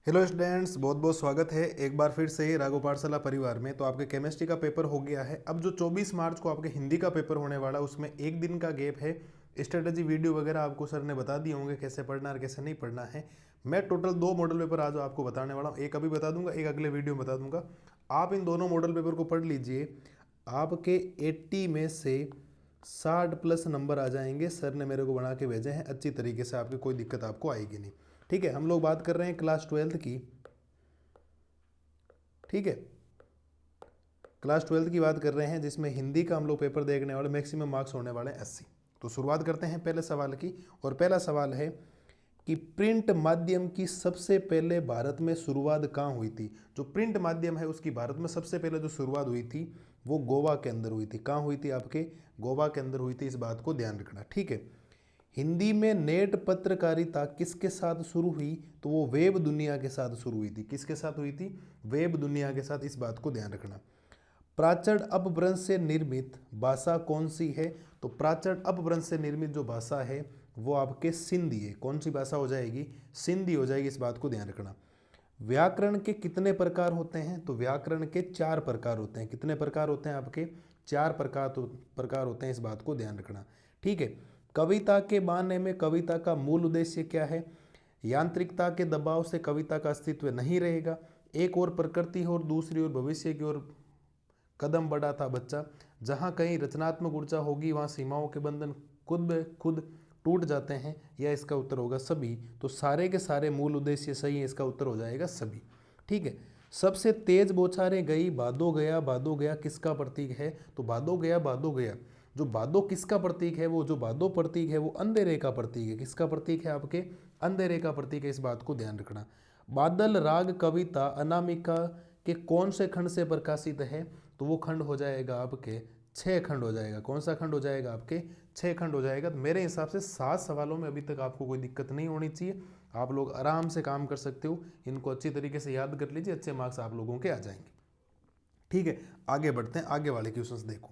Hello students, बहुत बहुत स्वागत है एक बार फिर से राघव पाठशाला परिवार में। तो आपके केमिस्ट्री का पेपर हो गया है। अब जो 24 मार्च को आपके हिंदी का पेपर होने वाला है उसमें एक दिन का गैप है। स्ट्रेटजी वीडियो वगैरह आपको सर ने बता दिए होंगे कैसे पढ़ना है और कैसे नहीं पढ़ना है। मैं टोटल 2 मॉडल पेपर आज आपको बताने वाला हूँ। एक अभी बता दूंगा, एक अगले वीडियो में बता दूंगा। आप इन दोनों मॉडल पेपर को पढ़ लीजिए। आपके 80 में से 60+ नंबर आ जाएंगे। सर ने मेरे को बना के भेजे हैं अच्छी तरीके से, आपकी कोई दिक्कत आपको आएगी नहीं। ठीक है, हम लोग बात कर रहे हैं क्लास 12th की। ठीक है, क्लास 12th की बात कर रहे हैं जिसमें हिंदी का हम लोग पेपर देखने वाले, मैक्सिमम मार्क्स होने वाले हैं 80। तो शुरुआत करते हैं पहले सवाल की। और पहला सवाल है कि प्रिंट माध्यम की सबसे पहले भारत में शुरुआत कहाँ हुई थी। जो प्रिंट माध्यम है उसकी भारत में सबसे पहले जो शुरुआत हुई थी वो गोवा के अंदर हुई थी। कहाँ हुई थी? आपके गोवा के अंदर हुई थी। इस बात को ध्यान रखना। ठीक है, हिंदी में नेट पत्रकारिता किसके साथ शुरू हुई? तो वो वेब दुनिया के साथ शुरू हुई थी। किसके साथ हुई थी? वेब दुनिया के साथ। इस बात को ध्यान रखना। प्राचीन अपभ्रंश से निर्मित भाषा कौन सी है? तो प्राचीन अपभ्रंश से निर्मित जो भाषा है वो आपके सिंधी है। कौन सी भाषा हो जाएगी? सिंधी हो जाएगी। इस बात को ध्यान रखना। व्याकरण के कितने प्रकार होते हैं? तो व्याकरण के 4 प्रकार होते हैं। कितने प्रकार होते हैं? आपके 4 प्रकार होते हैं। इस बात को ध्यान रखना। ठीक है, कविता के मानने में कविता का मूल उद्देश्य क्या है? यांत्रिकता के दबाव से कविता का अस्तित्व नहीं रहेगा। एक और प्रकृति और दूसरी ओर भविष्य की ओर कदम बढ़ा था बच्चा। जहाँ कहीं रचनात्मक ऊर्जा होगी वहाँ सीमाओं के बंधन खुद ब खुद टूट जाते हैं। यह इसका उत्तर होगा सभी। तो सारे के सारे मूल उद्देश्य सही है। इसका उत्तर हो जाएगा सभी। ठीक है, सबसे तेज बौछारें गई भादो गया किसका प्रतीक है? तो भादो गया। जो भादो किसका प्रतीक है? वो जो भादो प्रतीक है वो अंधेरे का प्रतीक है। किसका प्रतीक है? आपके अंधेरे का प्रतीक है। इस बात को ध्यान रखना। बादल राग कविता अनामिका के कौन से खंड से प्रकाशित है? तो वो खंड हो जाएगा आपके 6 खंड हो जाएगा। कौन सा खंड हो जाएगा? आपके 6 खंड हो जाएगा। तो मेरे हिसाब से 7 सवालों में अभी तक आपको कोई दिक्कत नहीं होनी चाहिए। आप लोग आराम से काम कर सकते हो। इनको अच्छी तरीके से याद कर लीजिए, अच्छे मार्क्स आप लोगों के आ जाएंगे। ठीक है, आगे बढ़ते हैं। आगे वाले क्वेश्चंस देखो।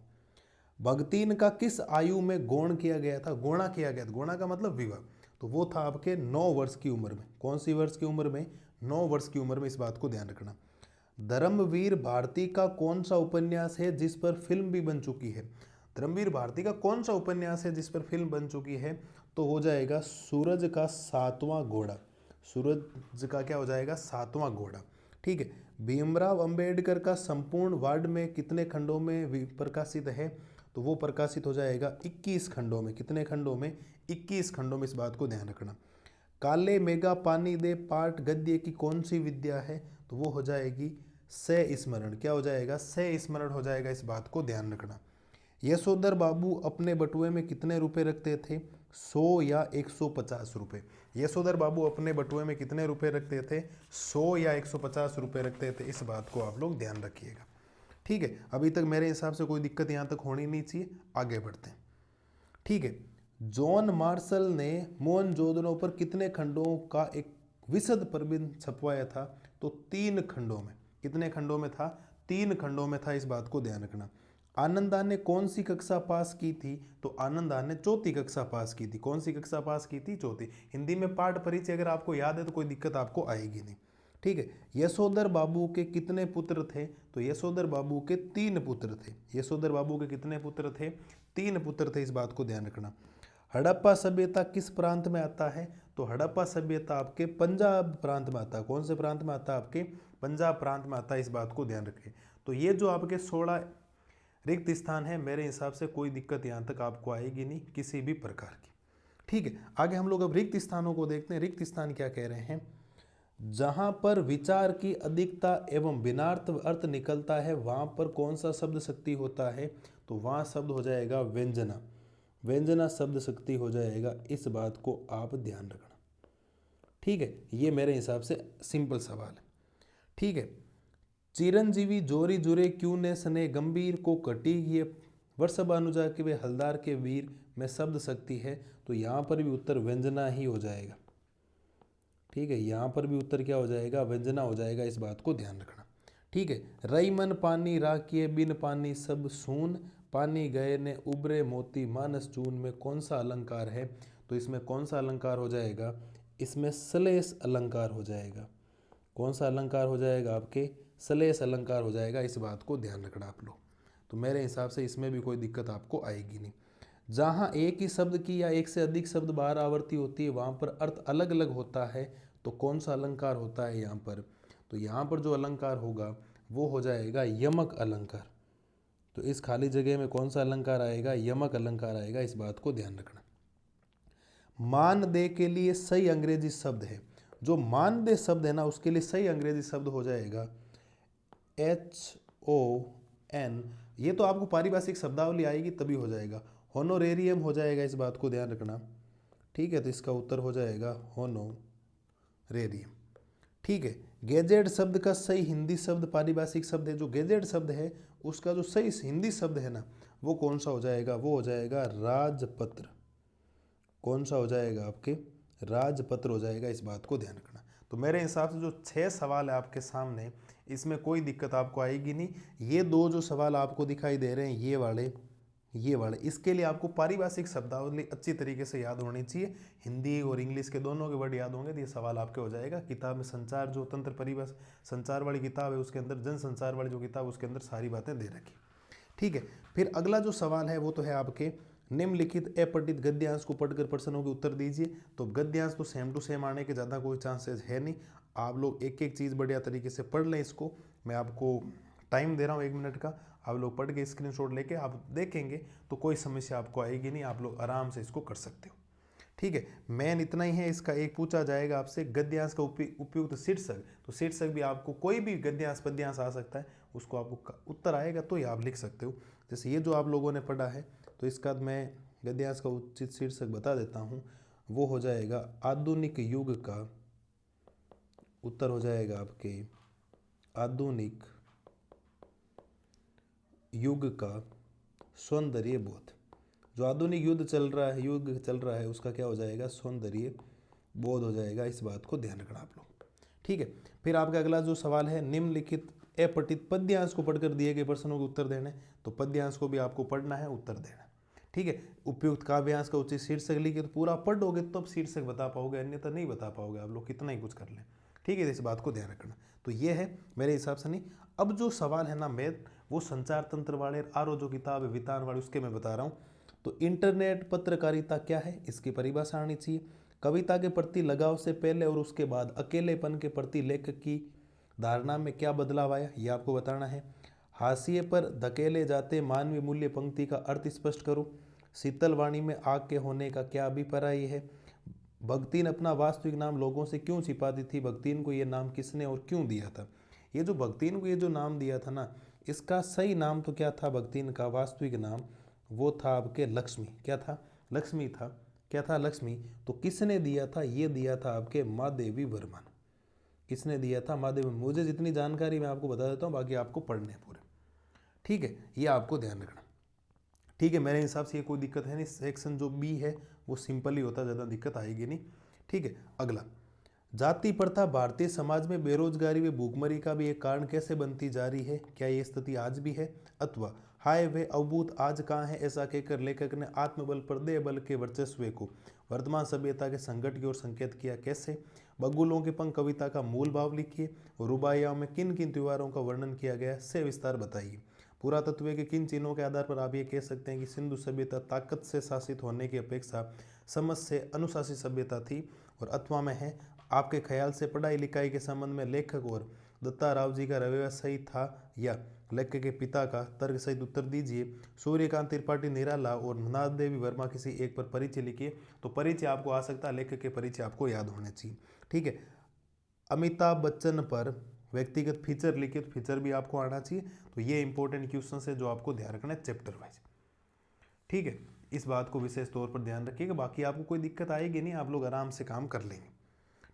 भगतीन का किस आयु में गौण किया गया था? गौणा किया गया था। गौणा का मतलब विवाह। तो वो था आपके 9 वर्ष की उम्र में। कौन सी वर्ष की उम्र में? 9 वर्ष की उम्र में। इस बात को ध्यान रखना। धर्मवीर भारती का कौन सा उपन्यास है जिस पर फिल्म भी बन चुकी है? धर्मवीर भारती का कौन सा उपन्यास है जिस पर फिल्म बन चुकी है? तो हो जाएगा सूरज का 7वां घोड़ा। सूरज का क्या हो जाएगा? 7वां घोड़ा। ठीक है, भीमराव अंबेडकर का संपूर्ण वार्ड में कितने खंडों में प्रकाशित है? तो वो प्रकाशित हो जाएगा 21 खंडों में। कितने खंडों में? 21 खंडों में। इस बात को ध्यान रखना। काले मेघा पानी दे पाठ गद्य की कौन सी विद्या है? तो वो हो जाएगी सह स्मरण। क्या हो जाएगा? सह स्मरण हो जाएगा। इस बात को ध्यान रखना। यशोधर बाबू अपने बटुए में कितने रुपए रखते थे? 100 या 150 रुपए। यशोधर बाबू अपने बटुए में कितने रुपए रखते थे? 100 या 150 रुपए रखते थे। इस बात को आप लोग ध्यान रखिएगा। ठीक है, अभी तक मेरे हिसाब से कोई दिक्कत यहाँ तक होनी नहीं चाहिए। आगे बढ़ते हैं। ठीक है, जॉन मार्शल ने मोहनजोदड़ो पर कितने खंडों का एक विशद प्रबंध छपवाया था? तो 3 खंडों में। कितने खंडों में था? 3 खंडों में था। इस बात को ध्यान रखना। आनंदा ने कौन सी कक्षा पास की थी? तो आनंदा ने चौथी कक्षा पास की थी। कौन सी कक्षा पास की थी? चौथी। हिंदी में पाठ परिचय अगर आपको याद है तो कोई दिक्कत आपको आएगी नहीं। ठीक है, यशोधर बाबू के कितने पुत्र थे? तो यशोधर बाबू के 3 पुत्र थे। यशोधर बाबू के कितने पुत्र थे? 3 पुत्र थे। इस बात को ध्यान रखना। हड़प्पा सभ्यता किस प्रांत में आता है? तो हड़प्पा सभ्यता आपके पंजाब प्रांत में आता है। कौन से प्रांत में आता है? आपके पंजाब प्रांत में आता है। इस बात को ध्यान रखें। तो ये जो आपके 16 रिक्त स्थान है, मेरे हिसाब से कोई दिक्कत यहाँ तक आपको आएगी नहीं किसी भी प्रकार की। ठीक है, आगे हम लोग अब रिक्त स्थानों को देखते हैं। रिक्त स्थान क्या कह रहे हैं? जहां पर विचार की अधिकता एवं भिन्नार्थ अर्थ निकलता है वहां पर कौन सा शब्द शक्ति होता है? तो वहां शब्द हो जाएगा व्यंजना। व्यंजना शब्द शक्ति हो जाएगा। इस बात को आप ध्यान रखना। ठीक है, ये मेरे हिसाब से सिंपल सवाल है। ठीक है, चिरंजीवी जोरी जुरे क्यों ने सने गंभीर को कटी ये वर्षभानुजा के वे हलदार के वीर में शब्द शक्ति है। तो यहाँ पर भी उत्तर व्यंजना ही हो जाएगा। ठीक है, यहाँ पर भी उत्तर क्या हो जाएगा? व्यंजना हो जाएगा। इस बात को ध्यान रखना। ठीक है, रई मन पानी राखिए बिन पानी सब सून पानी गए ने उबरे मोती मानस चून में कौन सा अलंकार है? तो इसमें कौन सा अलंकार हो जाएगा? इसमें श्लेष अलंकार हो जाएगा। कौन सा अलंकार हो जाएगा आपके श्लेष अलंकार हो जाएगा। इस बात को ध्यान रखना आप लोग। तो मेरे हिसाब से इसमें भी कोई दिक्कत आपको आएगी नहीं। जहाँ एक ही शब्द की या एक से अधिक शब्द बार आवर्ती होती है वहाँ पर अर्थ अलग अलग होता है, तो कौन सा अलंकार होता है यहाँ पर, तो यहाँ पर जो अलंकार होगा वो हो जाएगा यमक अलंकार। तो इस खाली जगह में कौन सा अलंकार आएगा, यमक अलंकार आएगा। इस बात को ध्यान रखना। मानदेय के लिए सही अंग्रेजी शब्द है, जो मानदेय शब्द है ना उसके लिए सही अंग्रेजी शब्द हो जाएगा HON। ये तो आपको पारिभाषिक शब्दावली आएगी तभी हो जाएगा। होनोरेरियम हो जाएगा, इस बात को ध्यान रखना। ठीक है, तो इसका उत्तर हो जाएगा होनोरेरियम। ठीक है, गैजेट शब्द का सही हिंदी शब्द पारिभाषिक शब्द है। जो गैजेट शब्द है उसका जो सही हिंदी शब्द है ना वो कौन सा हो जाएगा, वो हो जाएगा राजपत्र। कौन सा हो जाएगा आपके, राजपत्र हो जाएगा। इस बात को ध्यान रखना। तो मेरे हिसाब से जो 6 सवाल है आपके सामने, इसमें कोई दिक्कत आपको आएगी नहीं। ये 2 जो सवाल आपको दिखाई दे रहे हैं ये वाले, इसके लिए आपको पारिभाषिक शब्दावली अच्छी तरीके से याद होनी चाहिए। हिंदी और इंग्लिश के दोनों के वर्ड याद होंगे तो ये सवाल आपके हो जाएगा। किताब में संचार जो तंत्र परिभाषा संचार वाली किताब है उसके अंदर, जनसंचार वाली जो किताब उसके अंदर सारी बातें दे रखी। ठीक है, फिर अगला जो सवाल है वो तो है आपके निम्नलिखित अपठित गद्यांश को पढ़कर प्रश्नों के उत्तर दीजिए। तो गद्यांश तो सेम टू सेम आने के ज़्यादा कोई चांसेस है नहीं। आप लोग एक एक चीज़ बढ़िया तरीके से पढ़ लें। इसको मैं आपको टाइम दे रहा हूँ 1 मिनट का, आप लोग पढ़ के स्क्रीनशॉट लेके आप देखेंगे तो कोई समस्या आपको आएगी नहीं, आप लोग आराम से इसको कर सकते हो। ठीक है, मेन इतना ही है। इसका एक पूछा जाएगा आपसे गद्यांश का उपयुक्त शीर्षक। तो शीर्षक भी आपको कोई भी गद्यांश पद्यांश आ सकता है, उसको आपको उत्तर आएगा तो ही आप लिख सकते हो। जैसे ये जो आप लोगों ने पढ़ा है तो इसका मैं गद्यांश का उचित शीर्षक बता देता हूँ, वो हो जाएगा आधुनिक युग का, उत्तर हो जाएगा आपके आधुनिक युग का सौंदर्य बोध। जो आधुनिक युग चल रहा है उसका क्या हो जाएगा, सौंदर्य बोध हो जाएगा। इस बात को ध्यान रखना आप लोग। ठीक है, फिर आपका अगला जो सवाल है निम्नलिखित अपठित पद्यांश को पढ़कर दिए गए प्रश्नों के उत्तर देने। तो पद्यांश को भी आपको पढ़ना है, उत्तर देना। ठीक है, उपयुक्त काव्यांश का उचित शीर्षक लिखिए। तो पूरा पढ़ोगे तब शीर्षक बता पाओगे, अन्यथा नहीं बता पाओगे। आप लोग कितना ही कुछ कर लें। ठीक है, इस बात को ध्यान रखना। तो ये है मेरे हिसाब से। नहीं, अब जो सवाल है ना मैथ, वो संचार तंत्र वाले आरो जो किताब है वितान वाली उसके मैं बता रहा हूँ। तो इंटरनेट पत्रकारिता क्या है, इसकी परिभाषा आनी चाहिए। कविता के प्रति लगाव से पहले और उसके बाद अकेलेपन के प्रति लेखक की धारणा में क्या बदलाव आया, ये आपको बताना है। हाशिए पर धकेले जाते मानवीय मूल्य पंक्ति का अर्थ स्पष्ट करो। शीतल वाणी में आग के होने का क्या अभिप्राय है। भक्तिन अपना वास्तविक नाम लोगों से क्यों छिपाती थी, भक्तिन को ये नाम किसने और क्यों दिया था। ये जो भक्तिन को ये जो नाम दिया था ना, इसका सही नाम तो क्या था, भक्तिन का वास्तविक नाम वो था आपके लक्ष्मी। क्या था, लक्ष्मी था। क्या था, लक्ष्मी। तो किसने दिया था, ये दिया था आपके महादेवी वर्मा। किसने दिया था, महादेवी। मुझे जितनी जानकारी मैं आपको बता देता हूँ, बाकी आपको पढ़ने हैं पूरे। ठीक है, ये आपको ध्यान रखना। ठीक है, मेरे हिसाब से ये कोई दिक्कत है नहीं। सेक्शन जो बी है वो सिंपल ही होता है, ज़्यादा दिक्कत आएगी नहीं। ठीक है, अगला जाति प्रथा भारतीय समाज में बेरोजगारी व भूखमरी का भी एक कारण कैसे बनती जा रही है। क्या ये स्थिति आज भी है, अथवा हाय वे अवभूत आज कहाँ है। ऐसा कहकर लेखक ने आत्मबल पर देह बल के वर्चस्व को वर्तमान सभ्यता के संकट की ओर संकेत किया। कैसे। बगुलों के पंख कविता का मूल भाव लिखिए और रुबाइयाओं में किन किन त्योहारों का वर्णन किया गया से विस्तार बताइए। पुरातत्व के किन चिन्हों के आधार पर आप ये कह सकते हैं कि सिंधु सभ्यता ताकत से शासित होने की अपेक्षा समझ से अनुशासित सभ्यता थी। और अथवा में है आपके ख्याल से पढ़ाई लिखाई के संबंध में लेखक और दत्ता राव जी का रवैया सही था या लेखक के पिता का तर्क सहित उत्तर दीजिए। सूर्यकांत त्रिपाठी निराला और नाथ देवी वर्मा किसी एक पर परिचय लिखिए। तो परिचय आपको आ सकता है, लेखक के परिचय आपको याद होने चाहिए। ठीक है, अमिताभ बच्चन पर व्यक्तिगत फीचर लिखिए। तो फीचर भी आपको आना चाहिए। तो ये इंपॉर्टेंट क्वेश्चन है जो आपको ध्यान रखना है चैप्टर वाइज। ठीक है, इस बात को विशेष तौर पर ध्यान रखिएगा। बाकी आपको कोई दिक्कत आएगी नहीं, आप लोग आराम से काम कर लेंगे।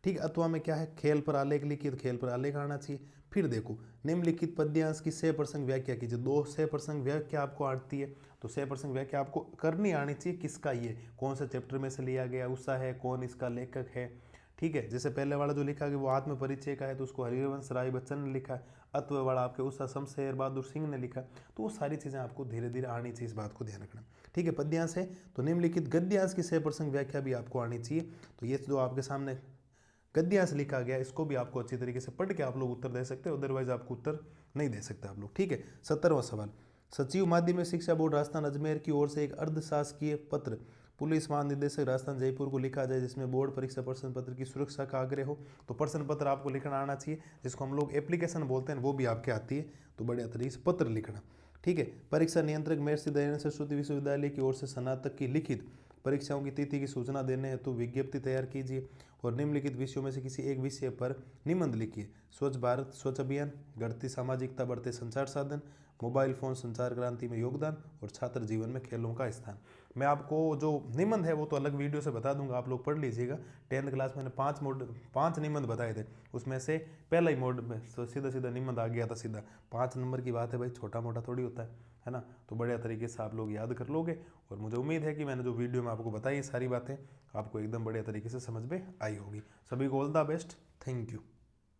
ठीक है, अथवा में क्या है, खेल पर आलेख लिखिए। तो खेल पर आलेख आना चाहिए। फिर देखो निम्नलिखित पद्यांश की 6 प्रसंग व्याख्या कीजिए। 2 6 प्रसंग व्याख्या आपको आती है। तो 6 प्रसंग व्याख्या आपको करनी आनी चाहिए। किसका, ये कौन सा चैप्टर में से लिया गया उसका है, कौन इसका लेखक है। ठीक है, जैसे पहले वाला जो लिखा गया वो आत्म परिचय का है, तो उसको हरिवंश राय बच्चन ने लिखा है। अत्व वाला आपके उषा शमशेर बहादुर सिंह ने लिखा। तो वो सारी चीज़ें आपको धीरे धीरे आनी चाहिए, इस बात को ध्यान रखना। ठीक है, पद्यांश है तो निम्नलिखित गद्यांश की 6 प्रसंग व्याख्या भी आपको आनी चाहिए। तो ये जो आपके सामने गद्यांश लिखा गया, इसको भी आपको अच्छी तरीके से पढ़ के आप लोग उत्तर दे सकते हो, अदरवाइज आपको उत्तर नहीं दे सकते आप लोग। ठीक है, 17वां सवाल, सचिव माध्यमिक शिक्षा बोर्ड राजस्थान अजमेर की ओर से एक अर्धशासकीय पत्र पुलिस महानिदेशक राजस्थान जयपुर को लिखा जाए, जिसमें बोर्ड परीक्षा प्रश्न पत्र की सुरक्षा का आग्रह हो। तो प्रश्न पत्र आपको लिखना आना चाहिए, जिसको हम लोग एप्लीकेशन बोलते हैं, वो भी आपके आती है, तो बढ़िया तरीके से पत्र लिखना। ठीक है, परीक्षा नियंत्रक महर्षि दयानंद सरस्वती विश्वविद्यालय की ओर से स्नातक की लिखित परीक्षाओं की तिथि की सूचना देने हेतु विज्ञप्ति तैयार कीजिए और निम्नलिखित विषयों में से किसी एक विषय पर निबंध लिखिए। स्वच्छ भारत स्वच्छ अभियान, घटती सामाजिकता बढ़ते संचार साधन, मोबाइल फोन संचार क्रांति में योगदान और छात्र जीवन में खेलों का स्थान। मैं आपको जो निबंध है वो तो अलग वीडियो से बता दूंगा, आप लोग पढ़ लीजिएगा। 10th क्लास में मैंने 5 निबंध बताए थे, उसमें से पहला ही मोड में तो सीधा सीधा निबंध आ गया था सीधा। 5 नंबर की बात है भाई, छोटा मोटा थोड़ी होता है ना। तो बढ़िया तरीके से आप लोग याद कर लोगे और मुझे उम्मीद है कि मैंने जो वीडियो में आपको बताई सारी बातें आपको एकदम बढ़िया तरीके से समझ में आई होगी। सभी को all the best, thank you.